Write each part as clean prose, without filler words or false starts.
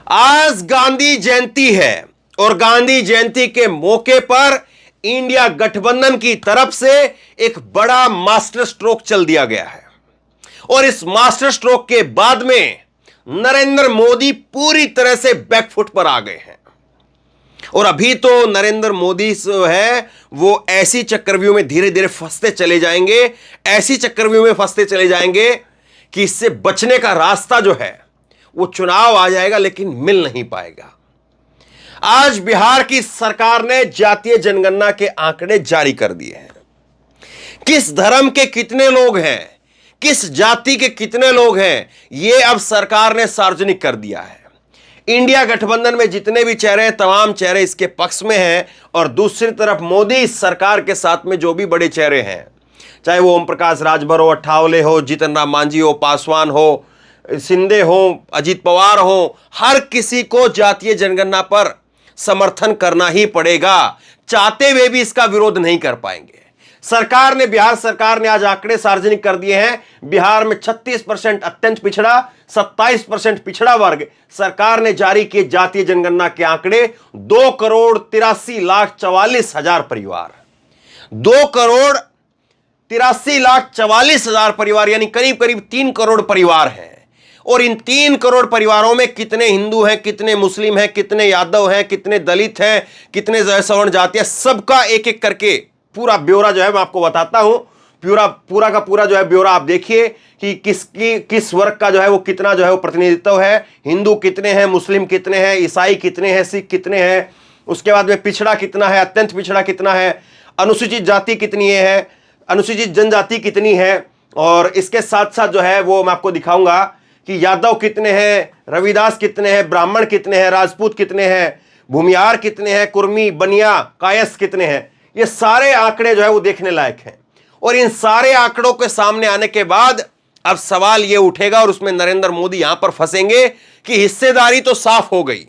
आज गांधी जयंती है और गांधी जयंती के मौके पर इंडिया गठबंधन की तरफ से एक बड़ा मास्टर स्ट्रोक चल दिया गया है और इस मास्टर स्ट्रोक के बाद में नरेंद्र मोदी पूरी तरह से बैकफुट पर आ गए हैं। और अभी तो नरेंद्र मोदी जो है वो ऐसी चक्रव्यूह में धीरे धीरे फंसते चले जाएंगे, ऐसी चक्रव्यूह में फंसते चले जाएंगे कि इससे बचने का रास्ता जो है वो चुनाव आ जाएगा लेकिन मिल नहीं पाएगा। आज बिहार की सरकार ने जातीय जनगणना के आंकड़े जारी कर दिए हैं। किस धर्म के कितने लोग हैं, किस जाति के कितने लोग हैं, यह अब सरकार ने सार्वजनिक कर दिया है। इंडिया गठबंधन में जितने भी चेहरे हैं, तमाम चेहरे इसके पक्ष में हैं और दूसरी तरफ मोदी सरकार के साथ में जो भी बड़े चेहरे हैं, चाहे वो ओम प्रकाश राजभर हो, अठावले हो, जीतन राम मांझी हो, पासवान हो, शिंदे हो, अजीत पवार हो, हर किसी को जातीय जनगणना पर समर्थन करना ही पड़ेगा। चाहते हुए भी इसका विरोध नहीं कर पाएंगे। बिहार सरकार ने आज आंकड़े सार्वजनिक कर दिए हैं। बिहार में 36% अत्यंत पिछड़ा, 27% पिछड़ा वर्ग, सरकार ने जारी किए जातीय जनगणना के आंकड़े। 2,83,44,000 परिवार, 2,83,44,000 परिवार यानी करीब करीब 3 करोड़ परिवार हैं। और इन 3 करोड़ परिवारों में कितने हिंदू हैं, कितने मुस्लिम हैं, कितने यादव हैं, कितने दलित हैं, कितने सवर्ण जाति है, सबका एक एक करके पूरा ब्यौरा जो है मैं आपको बताता हूं। पूरा का पूरा जो है ब्यौरा आप देखिए कि किस वर्ग का जो है वो कितना जो है वो प्रतिनिधित्व है। हिंदू कितने हैं, मुस्लिम कितने हैं, ईसाई कितने हैं, सिख कितने हैं, उसके बाद में पिछड़ा कितना है, अत्यंत पिछड़ा कितना है, अनुसूचित जाति कितनी है, अनुसूचित जनजाति कितनी है, और इसके साथ साथ जो है वो मैं आपको दिखाऊंगा कि यादव कितने हैं, रविदास कितने हैं, ब्राह्मण कितने हैं, राजपूत कितने हैं, भूमियार कितने हैं, कुर्मी, बनिया, कायस्थ कितने हैं। ये सारे आंकड़े जो है वो देखने लायक हैं। और इन सारे आंकड़ों के सामने आने के बाद अब सवाल ये उठेगा और उसमें नरेंद्र मोदी यहां पर फंसेंगे कि हिस्सेदारी तो साफ हो गई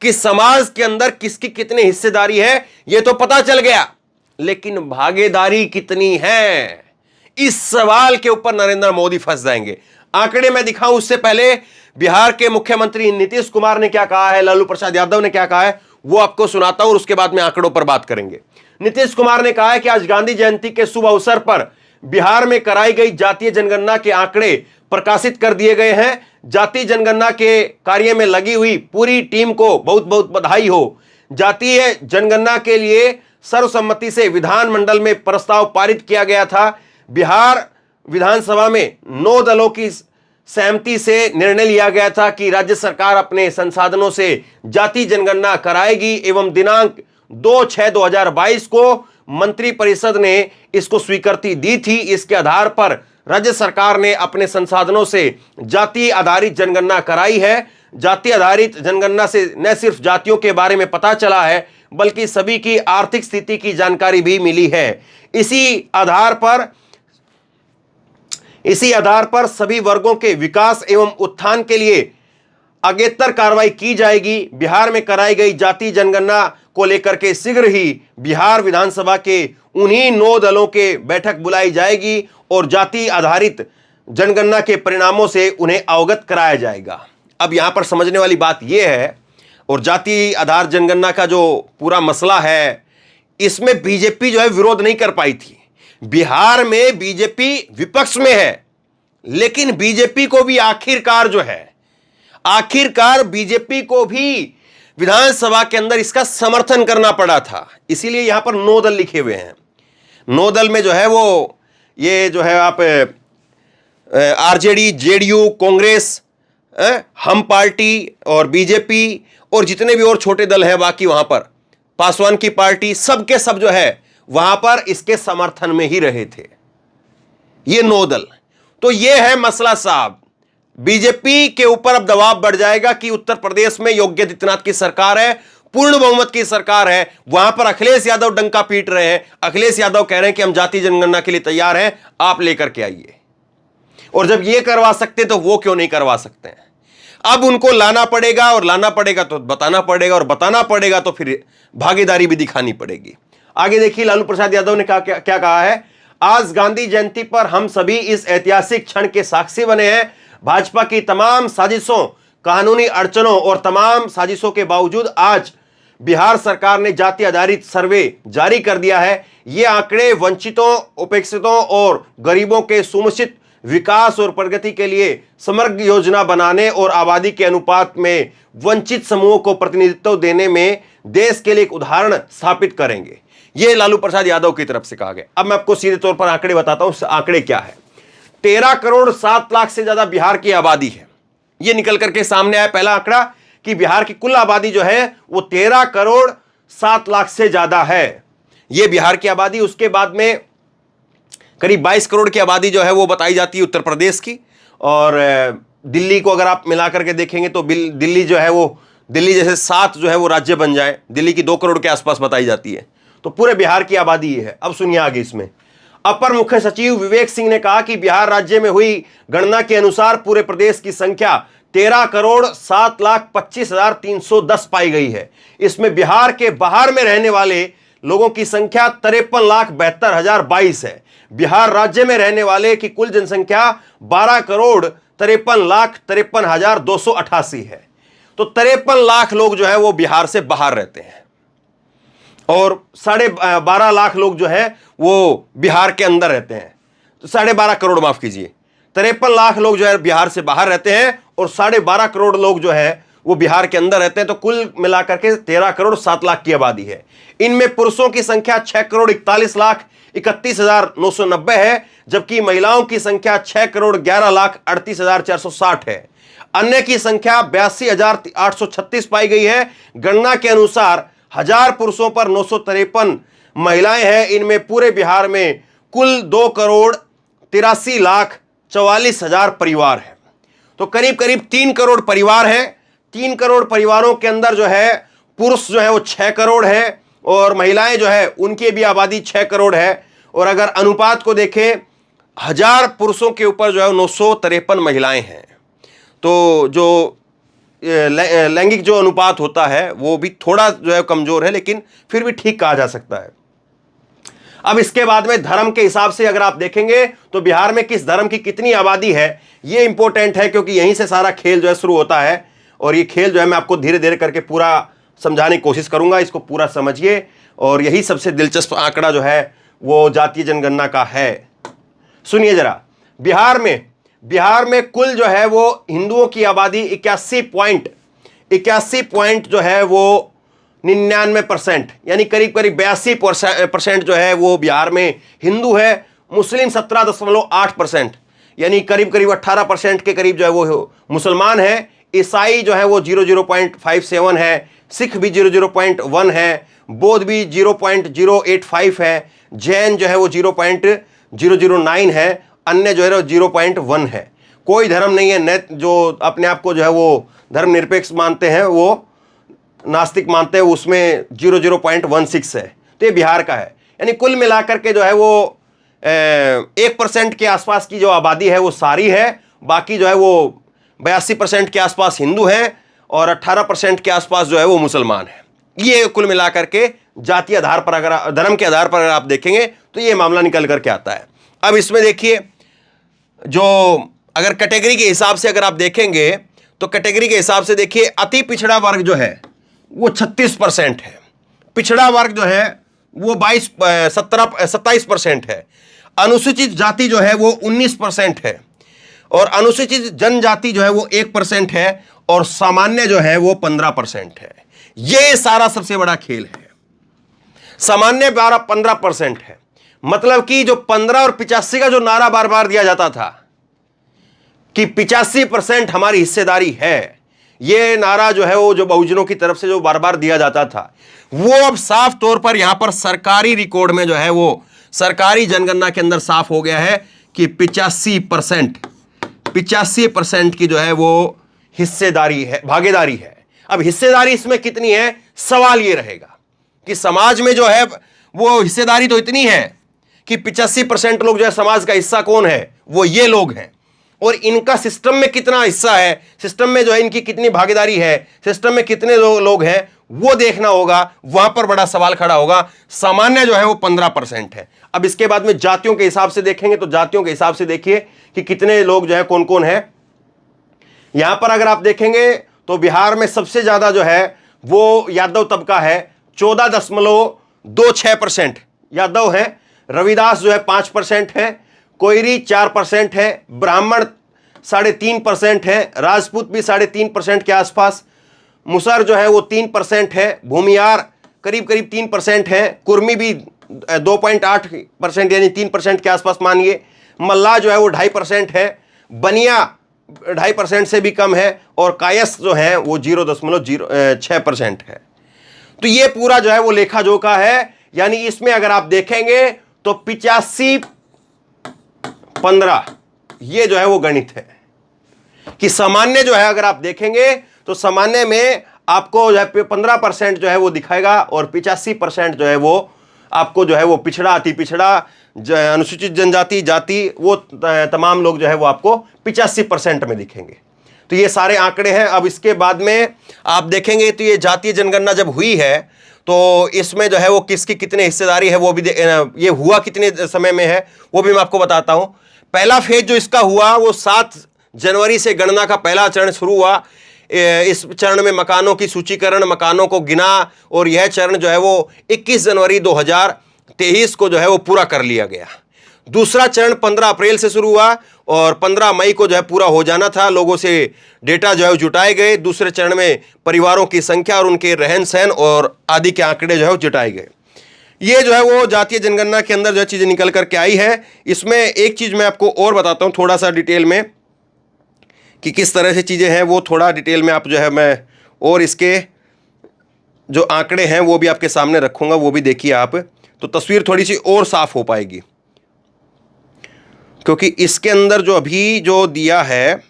कि समाज के अंदर किसकी कितनी हिस्सेदारी है, ये तो पता चल गया, लेकिन भागीदारी कितनी है, इस सवाल के ऊपर नरेंद्र मोदी फंस जाएंगे। आंकड़े मैं दिखाऊं उससे पहले बिहार के मुख्यमंत्री नीतीश कुमार ने क्या कहा है, लालू प्रसाद यादव ने क्या कहा है, वो आपको सुनाता हूं और उसके बाद में आंकड़ों पर बात करेंगे। नीतीश कुमार ने कहा है कि आज गांधी जयंती के शुभ अवसर पर बिहार में कराई गई जातीय जनगणना के आंकड़े प्रकाशित कर दिए गए हैं। जातीय जनगणना के कार्य में लगी हुई पूरी टीम को बहुत बहुत बधाई हो। जातीय जनगणना के लिए सर्वसम्मति से विधानमंडल में प्रस्ताव पारित किया गया था। बिहार विधानसभा में 9 दलों की सहमति से निर्णय लिया गया था कि राज्य सरकार अपने संसाधनों से जातीय जनगणना कराएगी एवं दिनांक 2/6/2022 को मंत्रिपरिषद ने इसको स्वीकृति दी थी। इसके आधार पर राज्य सरकार ने अपने संसाधनों से जाति आधारित जनगणना कराई है। जाति आधारित जनगणना से न सिर्फ जातियों के बारे में पता चला है बल्कि सभी की आर्थिक स्थिति की जानकारी भी मिली है। इसी आधार पर सभी वर्गों के विकास एवं उत्थान के लिए अगेतर कार्रवाई की जाएगी। बिहार में कराई गई जातीय जनगणना को लेकर के शीघ्र ही बिहार विधानसभा के उन्हीं 9 दलों के बैठक बुलाई जाएगी और जाति आधारित जनगणना के परिणामों से उन्हें अवगत कराया जाएगा। अब यहां पर समझने वाली बात यह है, और जाति आधार जनगणना का जो पूरा मसला है इसमें बीजेपी जो है विरोध नहीं कर पाई थी। बिहार में बीजेपी विपक्ष में है, लेकिन बीजेपी को भी आखिरकार बीजेपी को भी विधानसभा के अंदर इसका समर्थन करना पड़ा था। इसीलिए यहां पर 9 दल लिखे हुए हैं। 9 दल में जो है वो ये जो है आप आरजेडी, जेडीयू, कांग्रेस, हम पार्टी और बीजेपी और जितने भी और छोटे दल हैं बाकी, वहां पर पासवान की पार्टी, सब के सब जो है वहां पर इसके समर्थन में ही रहे थे ये 9 दल। तो ये है मसला साहब। बीजेपी के ऊपर अब दबाव बढ़ जाएगा कि उत्तर प्रदेश में योगी आदित्यनाथ की सरकार है, पूर्ण बहुमत की सरकार है, वहां पर अखिलेश यादव डंका पीट रहे हैं। अखिलेश यादव कह रहे हैं कि हम जातीय जनगणना के लिए तैयार हैं, आप लेकर के आइए। और जब ये करवा सकते तो वो क्यों नहीं करवा सकते हैं? अब उनको लाना पड़ेगा, और लाना पड़ेगा तो बताना पड़ेगा, और बताना पड़ेगा तो फिर भागीदारी भी दिखानी पड़ेगी। आगे देखिए लालू प्रसाद यादव ने क्या कहा है। आज गांधी जयंती पर हम सभी इस ऐतिहासिक क्षण के साक्षी बने हैं। भाजपा की तमाम साजिशों कानूनी अड़चनों और तमाम साजिशों के बावजूद आज बिहार सरकार ने जाति आधारित सर्वे जारी कर दिया है। ये आंकड़े वंचितों, उपेक्षितों और गरीबों के सुनिश्चित विकास और प्रगति के लिए समग्र योजना बनाने और आबादी के अनुपात में वंचित समूहों को प्रतिनिधित्व देने में देश के लिए एक उदाहरण स्थापित करेंगे। यह लालू प्रसाद यादव की तरफ से कहा गया। अब मैं आपको सीधे तौर पर आंकड़े बताता हूं। आंकड़े क्या है? 13 करोड़ 7 लाख से ज्यादा बिहार की आबादी है। यह निकल करके सामने आया पहला आंकड़ा कि बिहार की कुल आबादी जो है वो 13 करोड़ 7 लाख से ज्यादा है। यह बिहार की आबादी। उसके बाद में करीब 22 करोड़ की आबादी जो है वो बताई जाती है उत्तर प्रदेश की, और दिल्ली को अगर आप मिला करके देखेंगे तो दिल्ली जो है वो, दिल्ली जैसे 7 जो है वो राज्य बन जाए, दिल्ली की 2 करोड़ के आसपास बताई जाती है। तो पूरे बिहार की आबादी ये है। अब सुनिए आगे इसमें। अपर मुख्य सचिव विवेक सिंह ने कहा कि बिहार राज्य में हुई गणना के अनुसार पूरे प्रदेश की संख्या 13 करोड़ 7 लाख 25,310 पाई गई है। इसमें बिहार के बाहर में रहने वाले लोगों की संख्या 53,72,022 है। बिहार राज्य में रहने वाले की कुल जनसंख्या 12 करोड़ 53,53,288 है। तो 53 लाख लोग जो है वो बिहार से बाहर रहते हैं और 12.5 लाख लोग जो है वो बिहार के अंदर रहते हैं। तो 12.5 करोड़, माफ कीजिए, 53 लाख लोग जो है बिहार से बाहर रहते हैं और 12.5 करोड़ लोग जो है वो बिहार के अंदर रहते हैं। तो कुल मिलाकर के 13 करोड़ 7 लाख की आबादी है। इनमें पुरुषों की संख्या 6 करोड़ 41 लाख 31,990 है, जबकि महिलाओं की संख्या 6 करोड़ 11 लाख 38,460 है। अन्य की संख्या 82,836 पाई गई है। गणना के अनुसार 1000 पुरुषों पर 953 महिलाएं हैं। इनमें पूरे बिहार में कुल 2 करोड़ 83 लाख 44,000 परिवार है। तो करीब करीब 3 करोड़ परिवार है। 3 करोड़ परिवारों के अंदर जो है पुरुष जो है वो 6 करोड़ है और महिलाएं जो है उनकी भी आबादी 6 करोड़ है। और अगर अनुपात को देखें, 1000 पुरुषों के ऊपर जो है 953 महिलाएं हैं। तो जो लैंगिक जो अनुपात होता है वो भी थोड़ा जो है कमजोर है, लेकिन फिर भी ठीक कहा जा सकता है। अब इसके बाद में धर्म के हिसाब से अगर आप देखेंगे तो बिहार में किस धर्म की कितनी आबादी है ये इंपॉर्टेंट है, क्योंकि यहीं से सारा खेल जो है शुरू होता है। और ये खेल जो है मैं आपको धीरे धीरे करके पूरा समझाने की कोशिश करूंगा। इसको पूरा समझिए। और यही सबसे दिलचस्प आंकड़ा जो है वो जातीय जनगणना का है। सुनिए जरा। बिहार में कुल जो है वो हिंदुओं की आबादी 81 पॉइंट जो है वो 99%, यानी करीब करीब 82% जो है वो बिहार में हिंदू है। मुस्लिम 17.8%, यानी करीब करीब 18% के करीब जो है वो मुसलमान है। ईसाई जो है वो 00.57 है। सिख भी 00.1 है। बौद्ध भी 0.085 है। जैन जो है वो 0.009 है। अन्य जो है 0.1 है। कोई धर्म नहीं है जो अपने आप को जो है वो धर्मनिरपेक्ष मानते हैं, वो नास्तिक मानते हैं, उसमें 00.16 है। तो ये बिहार का है। यानी कुल मिलाकर के जो है वो 1% के आसपास की जो आबादी है वो सारी है। बाकी जो है वो 82% के आसपास हिंदू हैं और 18% के आसपास जो है वो मुसलमान है। ये कुल मिलाकर के जातीय आधार पर, अगर धर्म के आधार पर अगर आप देखेंगे तो ये मामला निकल करके आता है। अब इसमें देखिए, जो अगर कैटेगरी के हिसाब से अगर आप देखेंगे तो कैटेगरी के हिसाब से देखिए, अति पिछड़ा वर्ग जो है वो 36% है। पिछड़ा वर्ग जो है वो 27% है। अनुसूचित जाति जो है वो 19% है और अनुसूचित जनजाति जो है वो 1% है और सामान्य जो है वो 15% है। ये सारा सबसे बड़ा खेल है। सामान्य 15% है। मतलब कि जो 15 और 85 का जो नारा बार बार दिया जाता था कि 85% हमारी हिस्सेदारी है, ये नारा जो है वो जो बहुजनों की तरफ से जो बार बार दिया जाता था, वो अब साफ तौर पर यहां पर सरकारी रिकॉर्ड में जो है वो सरकारी जनगणना के अंदर साफ हो गया है कि 85% की जो है वो हिस्सेदारी है, भागीदारी है। अब हिस्सेदारी इसमें कितनी है, सवाल ये रहेगा कि समाज में जो है वो हिस्सेदारी तो इतनी है कि 85% लोग जो है समाज का हिस्सा कौन है, वो ये लोग हैं। और इनका सिस्टम में कितना हिस्सा है, सिस्टम में जो है इनकी कितनी भागीदारी है, सिस्टम में कितने लोग हैं, वो देखना होगा। वहां पर बड़ा सवाल खड़ा होगा। सामान्य जो है वो 15% है। अब इसके बाद में जातियों के हिसाब से देखेंगे तो जातियों के हिसाब से देखिए कि कितने लोग जो है कौन कौन है। यहां पर अगर आप देखेंगे तो बिहार में सबसे ज्यादा जो है वो यादव तबका है, 14.26% यादव है। रविदास जो है 5% है, कोयरी 4% है, ब्राह्मण 3.5% है, राजपूत भी 3.5% के आसपास, मुसर जो है वो 3% है, भूमियार करीब करीब 3% है, कुर्मी भी 2.8% यानी 3% के आसपास मानिए, मल्लाह जो है वो 2.5% है, बनिया 2.5% से भी कम है, और कायस्थ जो है वो 0.06% है। तो ये पूरा जो है वो लेखा जोखा है। यानी इसमें अगर आप देखेंगे तो 85-15 ये जो है वो गणित है कि सामान्य जो है अगर आप देखेंगे तो सामान्य में आपको जो है 15% जो है वो दिखाएगा, और 85% जो है वो आपको जो है वो पिछड़ा, अति पिछड़ा, अनुसूचित जनजाति, जाति, वो तमाम लोग जो है वो आपको 85% में दिखेंगे। तो ये सारे आंकड़े हैं। अब इसके बाद में आप देखेंगे तो ये जातीय जनगणना जब हुई है तो इसमें जो है वो किसकी कितनी हिस्सेदारी है वो भी ये हुआ कितने समय में है वो भी मैं आपको बताता हूं। पहला फेज जो इसका हुआ वो 7 जनवरी से गणना का पहला चरण शुरू हुआ। इस चरण में मकानों की सूचीकरण, मकानों को गिना, और यह चरण जो है वो 21 जनवरी 2023 को जो है वो पूरा कर लिया गया। दूसरा चरण 15 अप्रैल से शुरू हुआ और 15 मई को जो है पूरा हो जाना था। लोगों से डेटा जो है जुटाए गए। दूसरे चरण में परिवारों की संख्या और उनके रहन सहन और आदि के आंकड़े जो है जुटाए गए। ये जो है वो जातीय जनगणना के अंदर जो चीज़ें निकल करके आई है। इसमें एक चीज़ मैं आपको और बताता हूँ थोड़ा सा डिटेल में कि किस तरह से चीज़ें हैं, वो थोड़ा डिटेल में आप जो है मैं और इसके जो आंकड़े हैं वो भी आपके सामने रखूँगा, वो भी देखिए आप, तो तस्वीर थोड़ी सी और साफ हो पाएगी। क्योंकि इसके अंदर जो अभी जो दिया है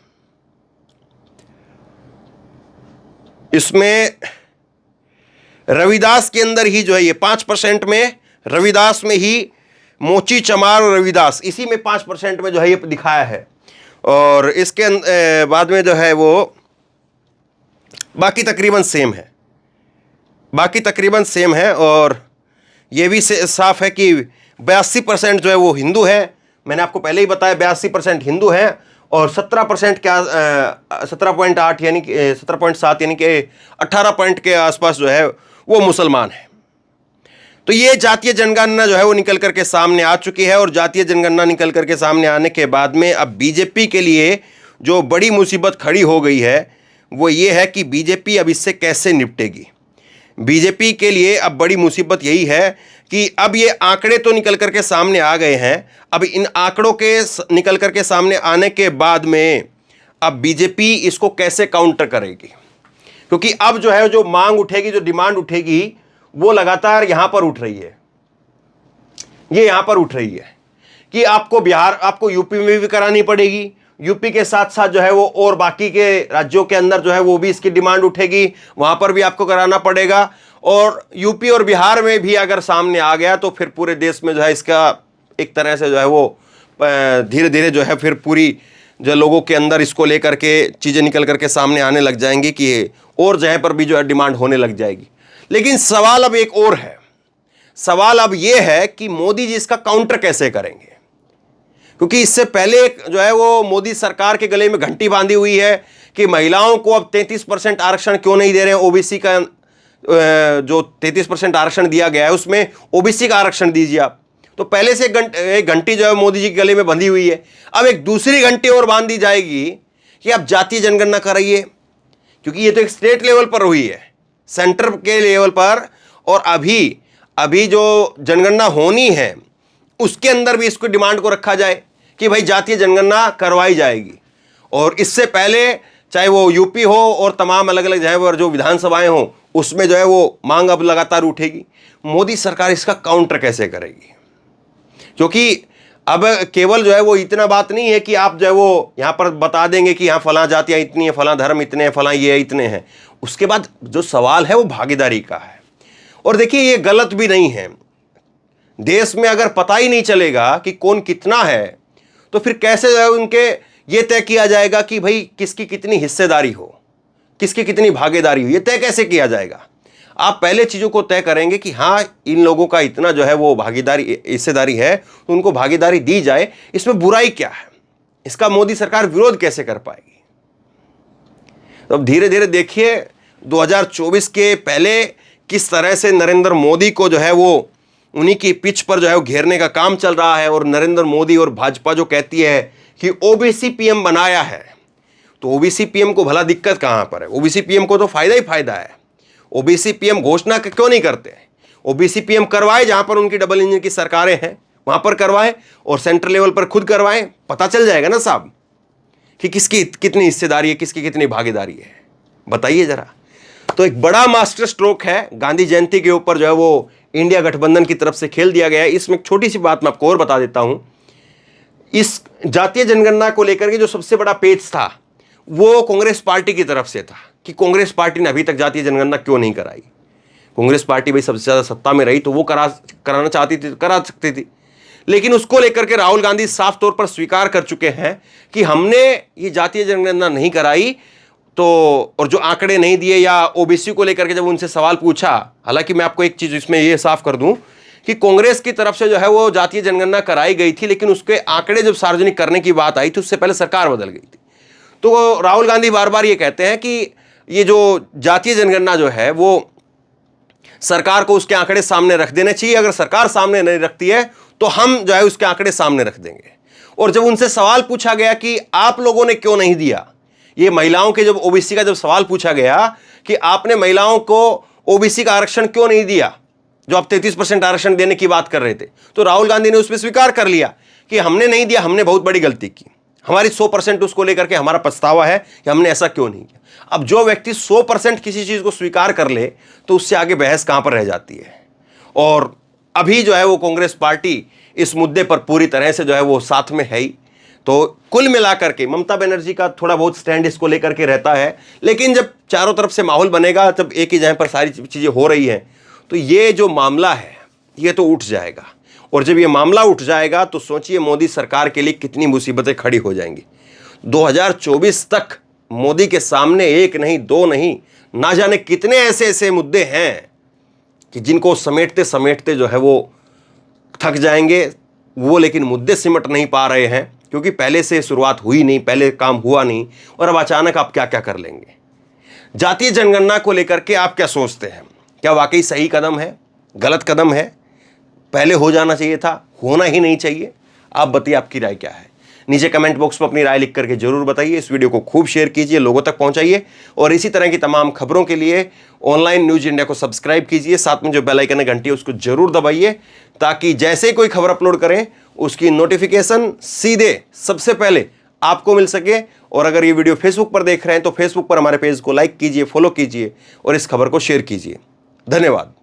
इसमें रविदास के अंदर ही जो है ये 5% में, रविदास में ही मोची, चमार और रविदास इसी में 5% में जो है ये दिखाया है। और इसके बाद में जो है वो बाकी तकरीबन सेम है, बाकी तकरीबन सेम है। और ये भी साफ है कि 82% जो है वो हिंदू है। मैंने आपको पहले ही बताया 82% हिंदू हैं, और 17% के 17.8 यानी कि 17.7 यानी कि 18 पॉइंट के आसपास जो है वो मुसलमान है। तो ये जातीय जनगणना जो है वो निकल करके सामने आ चुकी है। और जातीय जनगणना निकल करके सामने आने के बाद में अब बीजेपी के लिए जो बड़ी मुसीबत खड़ी हो गई है वो ये है कि बीजेपी अब इससे कैसे निपटेगी। बीजेपी के लिए अब बड़ी मुसीबत यही है कि अब ये आंकड़े तो निकल करके सामने आ गए हैं। अब इन आंकड़ों के निकल करके सामने आने के बाद में अब बीजेपी इसको कैसे काउंटर करेगी, क्योंकि अब जो है जो मांग उठेगी, जो डिमांड उठेगी वो लगातार यहां पर उठ रही है। ये यहां पर उठ रही है कि आपको बिहार, आपको यूपी में भी करानी पड़ेगी, यूपी के साथ साथ जो है वो और बाकी के राज्यों के अंदर जो है वो भी इसकी डिमांड उठेगी, वहां पर भी आपको कराना पड़ेगा। और यूपी और बिहार में भी अगर सामने आ गया तो फिर पूरे देश में जो है इसका एक तरह से जो है वो धीरे धीरे जो है फिर पूरी जो लोगों के अंदर इसको लेकर के चीज़ें निकल करके सामने आने लग जाएंगी कि और जगह पर भी जो है डिमांड होने लग जाएगी। लेकिन सवाल अब एक और है, सवाल अब ये है कि मोदी जी इसका काउंटर कैसे करेंगे, क्योंकि इससे पहले जो है वो मोदी सरकार के गले में घंटी बांधी हुई है कि महिलाओं को अब 33% आरक्षण क्यों नहीं दे रहे हैं। ओबीसी का जो 33% आरक्षण दिया गया है उसमें ओबीसी का आरक्षण दीजिए आप। तो पहले से एक घंटी जो है मोदी जी के गले में बंधी हुई है। अब एक दूसरी घंटी और बांध दी जाएगी कि आप जातीय जनगणना कराइए, क्योंकि ये तो एक स्टेट लेवल पर हुई है, सेंटर के लेवल पर, और अभी जो जनगणना होनी है उसके अंदर भी इसको डिमांड को रखा जाए कि भाई जातीय जनगणना करवाई जाएगी। और इससे पहले चाहे वो यूपी हो और तमाम अलग अलग जगह पर जो विधानसभाएं हों उसमें जो है वो मांग अब लगातार उठेगी। मोदी सरकार इसका काउंटर कैसे करेगी, क्योंकि अब केवल जो है वो इतना बात नहीं है कि आप जो है वो यहाँ पर बता देंगे कि यहाँ फलां जातियाँ इतनी है, फलां धर्म इतने हैं, फलां ये इतने हैं। उसके बाद जो सवाल है वो भागीदारी का है। और देखिए ये गलत भी नहीं है, देश में अगर पता ही नहीं चलेगा कि कौन कितना है तो फिर कैसे जो है उनके ये तय किया जाएगा कि भाई किसकी कितनी हिस्सेदारी हो, किसकी कितनी भागीदारी हो, ये तय कैसे किया जाएगा। आप पहले चीज़ों को तय करेंगे कि हाँ इन लोगों का इतना जो है वो भागीदारी हिस्सेदारी है तो उनको भागीदारी दी जाए। इसमें बुराई क्या है, इसका मोदी सरकार विरोध कैसे कर पाएगी। तो अब धीरे धीरे देखिए 2024 के पहले किस तरह से नरेंद्र मोदी को जो है वो उन्हीं की पिच पर जो है वो घेरने का काम चल रहा है। और नरेंद्र मोदी और भाजपा जो कहती है कि ओबीसी पीएम बनाया है, तो ओबीसी पीएम को भला दिक्कत कहां पर है? ओबीसी पीएम को तो फायदा ही फायदा है। ओबीसी पीएम घोषणा क्यों नहीं करते? ओबीसी पीएम करवाए, जहां पर उनकी डबल इंजन की सरकारें हैं वहां पर करवाए, और सेंट्रल लेवल पर खुद करवाए। पता चल जाएगा ना साहब कि किसकी कितनी हिस्सेदारी है, किसकी कितनी भागीदारी है, बताइए जरा। तो एक बड़ा मास्टर स्ट्रोक है गांधी जयंती के ऊपर जो है वो इंडिया गठबंधन की तरफ से खेल दिया गया है। इसमें एक छोटी सी बात मैं आपको और बता देता हूं। इस जातीय जनगणना को लेकर के जो सबसे बड़ा पेच था वो कांग्रेस पार्टी की तरफ से था कि कांग्रेस पार्टी ने अभी तक जातीय जनगणना क्यों नहीं कराई। कांग्रेस पार्टी भाई सबसे ज्यादा सत्ता में रही तो वो कराना चाहती थी, करा सकती थी। लेकिन उसको लेकर के राहुल गांधी साफ तौर पर स्वीकार कर चुके हैं कि हमने ये जातीय जनगणना नहीं कराई। तो और जो आंकड़े नहीं दिए या ओबीसी को लेकर के जब उनसे सवाल पूछा, हालांकि मैं आपको एक चीज इसमें ये साफ कर दूं कि कांग्रेस की तरफ से जो है वो जातीय जनगणना कराई गई थी, लेकिन उसके आंकड़े जब सार्वजनिक करने की बात आई थी उससे पहले सरकार बदल गई थी। तो राहुल गांधी बार बार ये कहते हैं कि ये जो जातीय जनगणना जो है वो सरकार को उसके आंकड़े सामने रख देने चाहिए। अगर सरकार सामने नहीं रखती है तो हम जो है उसके आंकड़े सामने रख देंगे। और जब उनसे सवाल पूछा गया कि आप लोगों ने क्यों नहीं दिया, ये महिलाओं के जब ओबीसी का जब सवाल पूछा गया कि आपने महिलाओं को ओबीसी का आरक्षण क्यों नहीं दिया, जो आप 33% आरक्षण देने की बात कर रहे थे, तो राहुल गांधी ने उसमें स्वीकार कर लिया कि हमने नहीं दिया, हमने बहुत बड़ी गलती की, हमारी 100% उसको लेकर के हमारा पछतावा है कि हमने ऐसा क्यों नहीं किया। अब जो व्यक्ति 100% किसी चीज को स्वीकार कर ले तो उससे आगे बहस कहां पर रह जाती है। और अभी जो है वो कांग्रेस पार्टी इस मुद्दे पर पूरी तरह से जो है वो साथ में है ही। तो कुल मिलाकर के ममता बनर्जी का थोड़ा बहुत स्टैंड इसको लेकर के रहता है, लेकिन जब चारों तरफ से माहौल बनेगा, जब एक ही जगह पर सारी चीजें हो रही हैं, तो ये जो मामला है ये तो उठ जाएगा। और जब ये मामला उठ जाएगा तो सोचिए मोदी सरकार के लिए कितनी मुसीबतें खड़ी हो जाएंगी। 2024 तक मोदी के सामने एक नहीं दो नहीं, ना जाने कितने ऐसे ऐसे मुद्दे हैं कि जिनको समेटते समेटते जो है वो थक जाएंगे वो, लेकिन मुद्दे सिमट नहीं पा रहे हैं क्योंकि पहले से शुरुआत हुई नहीं, पहले काम हुआ नहीं, और अब अचानक आप क्या क्या कर लेंगे। जातीय जनगणना को लेकर के आप क्या सोचते हैं? क्या वाकई सही कदम है, गलत कदम है, पहले हो जाना चाहिए था, होना ही नहीं चाहिए? आप बताइए, आपकी राय क्या है? नीचे कमेंट बॉक्स में अपनी राय लिख करके जरूर बताइए। इस वीडियो को खूब शेयर कीजिए, लोगों तक पहुंचाइए, और इसी तरह की तमाम खबरों के लिए ऑनलाइन न्यूज इंडिया को सब्सक्राइब कीजिए। साथ में जो बेल आइकन है घंटी उसको जरूर दबाइए, ताकि जैसे कोई खबर अपलोड करें उसकी नोटिफिकेशन सीधे सबसे पहले आपको मिल सके। और अगर ये वीडियो फेसबुक पर देख रहे हैं तो फेसबुक पर हमारे पेज को लाइक कीजिए, फॉलो कीजिए और इस खबर को शेयर कीजिए। धन्यवाद।